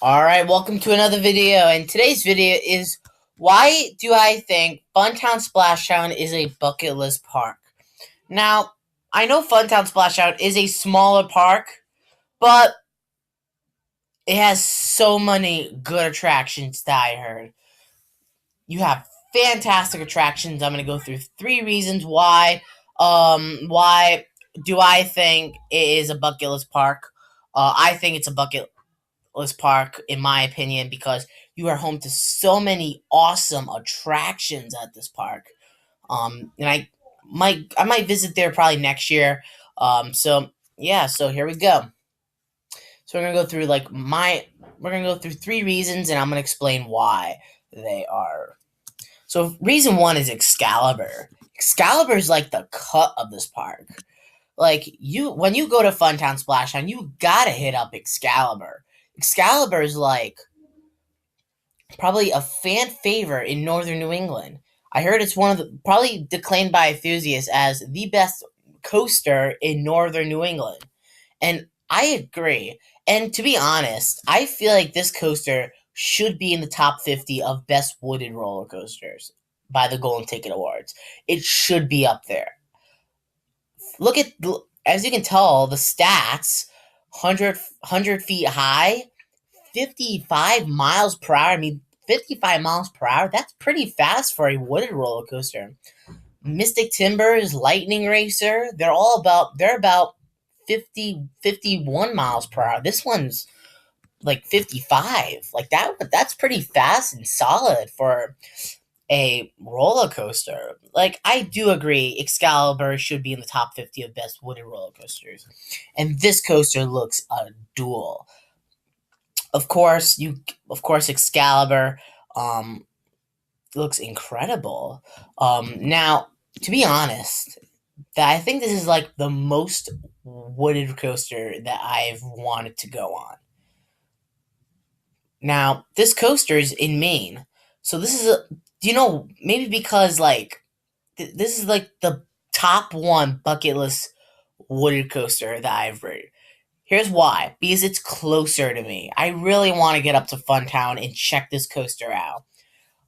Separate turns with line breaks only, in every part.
Alright, welcome to another video, and today's video is why do I think Funtown Splashtown is a bucket list park? Now, I know Funtown Splashtown is a smaller park, but it has so many good attractions that I heard. You have fantastic attractions. I'm going to go through 3 reasons why. Why do I think it is a bucket list park? I think it's a bucket park, in my opinion, because you are home to so many awesome attractions at this park. And I might visit there probably next year. So yeah, so here we go. So we're gonna go through we're gonna go through 3 reasons, and I'm gonna explain why they are. So reason one is Excalibur. Excalibur is like the cut of this park. When you go to Funtown Splashtown, you gotta hit up Excalibur. Excalibur is probably a fan favorite in northern New England. I heard it's one of the probably declaimed by enthusiasts as the best coaster in northern New England. And I agree. And to be honest, I feel like this coaster should be in the top 50 of best wooded roller coasters by the Golden Ticket Awards. It should be up there. As you can tell, the stats 100 feet high, 55 miles per hour. I mean, 55 miles per hour, that's pretty fast for a wooded roller coaster. Mystic Timbers, Lightning Racer, they're about 51 miles per hour. This one's like 55. That's pretty fast and solid for a roller coaster. I do agree Excalibur should be in the top 50 of best wooded roller coasters. And this coaster looks a duel. Of course, Excalibur looks incredible. Now, to be honest, I think this is like the most wooded coaster that I've wanted to go on. Now, this coaster is in Maine. So this is maybe because this is like the top one bucket list wooded coaster that I've read. Here's why. Because it's closer to me. I really want to get up to Funtown and check this coaster out.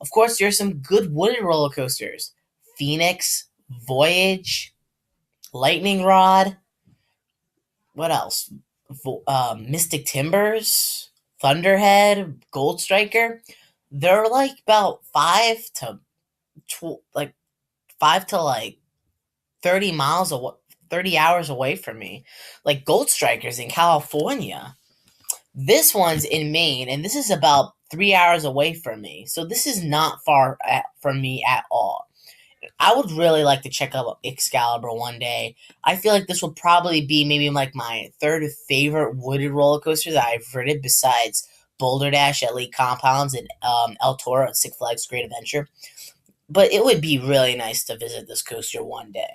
Of course, there's some good wooded roller coasters. Phoenix, Voyage, Lightning Rod. What else? Mystic Timbers, Thunderhead, Gold Striker. They're about 5 to 30 miles away, 30 hours away from me. Like Gold Strikers in California. This one's in Maine, and this is about 3 hours away from me. So this is not far from me at all. I would really like to check out Excalibur one day. I feel like this will probably be maybe my third favorite wooded roller coaster that I've ridden, besides Boulder Dash at Lake Compounds and El Toro at Six Flags Great Adventure. But it would be really nice to visit this coaster one day.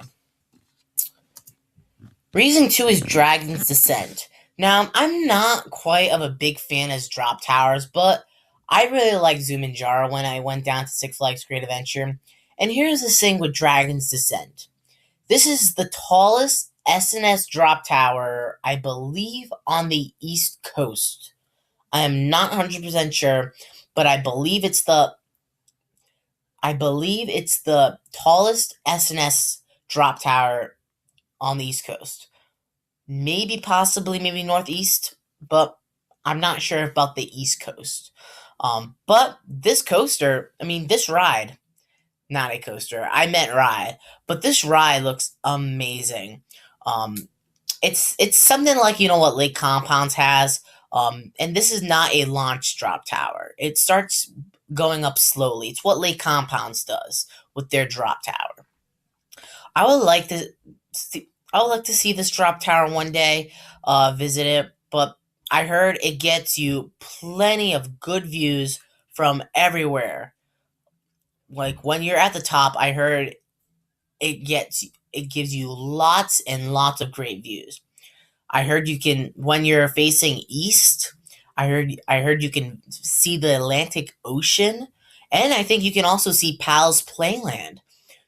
Reason 2 is Dragon's Descent. Now, I'm not quite of a big fan as drop towers, but I really liked Zumanjaro when I went down to Six Flags Great Adventure. And here's the thing with Dragon's Descent. This is the tallest SNS drop tower, I believe, on the East Coast. I am not 100% sure, but I believe it's the tallest SNS drop tower on the East Coast. Maybe Northeast, but I'm not sure about the East Coast. But this ride, not a coaster, I meant ride, but this ride looks amazing. It's something like, what Lake Compounds has, and this is not a launch drop tower. It starts going up slowly. It's what Lake Compounds does with their drop tower. I would like to see this drop tower one day, visit it, but I heard it gets you plenty of good views from everywhere. When you're at the top, I heard it gives you lots and lots of great views. I heard when you're facing east, I heard you can see the Atlantic Ocean, and I think you can also see Pal's Playland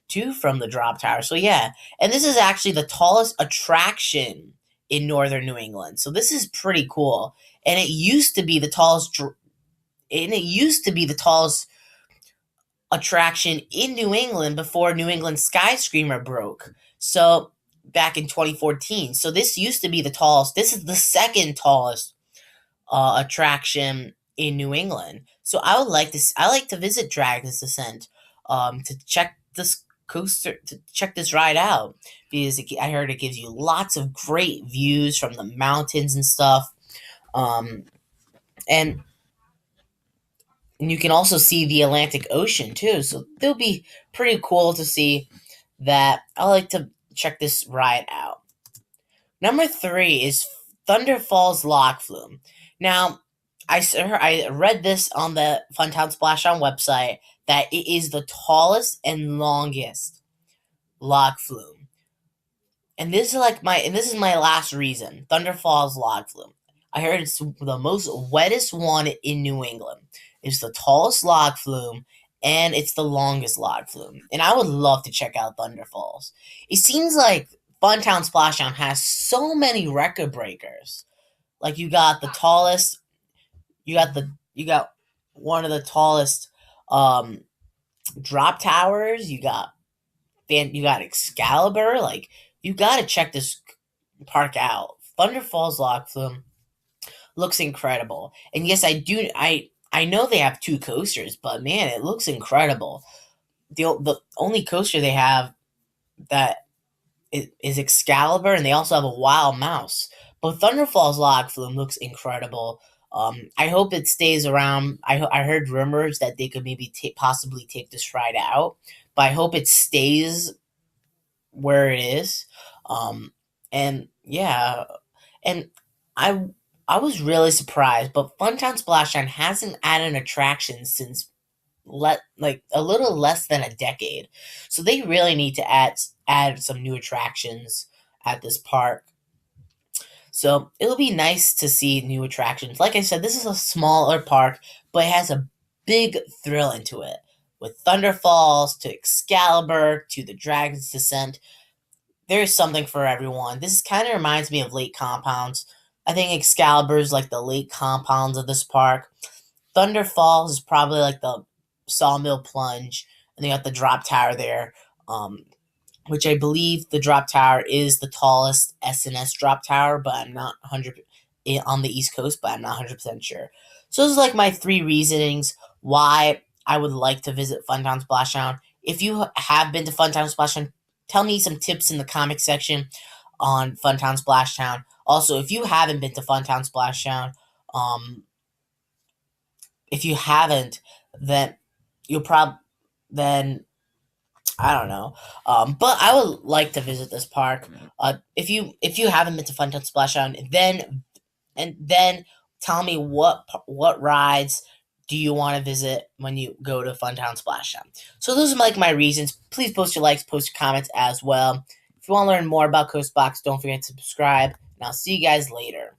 too from the drop tower. So yeah, and this is actually the tallest attraction in northern New England. So this is pretty cool. and it used to be the tallest. And it used to be the tallest attraction in New England before New England Skyscraper broke. So back in 2014. So this used to be the tallest. This is the second tallest attraction in New England. So I would like this. I like to visit Dragon's Descent to check this coaster to check this ride out because I heard it gives you lots of great views from the mountains and stuff. Um, and you can also see the Atlantic Ocean too. So it'll be pretty cool to see that. I like to check this ride out. Number three is Thunder Falls Lock Flume. Now, I read this on the Funtown Splashtown website that it is the tallest and longest log flume. And this is my last reason. Thunder Falls Log Flume. I heard it's the most wettest one in New England. It's the tallest log flume and it's the longest log flume. And I would love to check out Thunder Falls. It seems like Funtown Splashdown has so many record breakers. Like you got one of the tallest um drop towers. You got Excalibur. Like you got to check this park out. Thunder Falls Lock Flume looks incredible. And yes, I know they have two coasters, but man, it looks incredible. The only coaster they have that is Excalibur, and they also have a Wild Mouse. But Thunder Falls Log Flume looks incredible. I hope it stays around. I heard rumors that they could maybe possibly take this ride out, but I hope it stays where it is. And yeah, and I I was really surprised, but Funtown Splashdown hasn't added an attraction since like a little less than a decade. So they really need to add some new attractions at this park. So it'll be nice to see new attractions. Like I said, this is a smaller park, but it has a big thrill into it. With Thunder Falls to Excalibur to the Dragon's Descent, there is something for everyone. This kind of reminds me of Lake Compounds. I think Excalibur is like the Lake Compounds of this park. Thunder Falls is probably like the Sawmill Plunge, and they got the drop tower there, which I believe the drop tower is the tallest SNS drop tower, but I'm not 100 on the East Coast, but I'm not 100% sure. So those are like my three reasonings why I would like to visit Funtown Splashdown. If you have been to Funtown Splashdown, tell me some tips in the comment section on Funtown Splashdown. Also, if you haven't been to Funtown Splashdown, if you haven't, then you'll then I don't know. But I would like to visit this park. If you haven't been to Funtown Splashdown, then tell me what rides do you want to visit when you go to Funtown Splashdown. So those are like my reasons. Please post your likes, post your comments as well. If you want to learn more about Coastbox, don't forget to subscribe, and I'll see you guys later.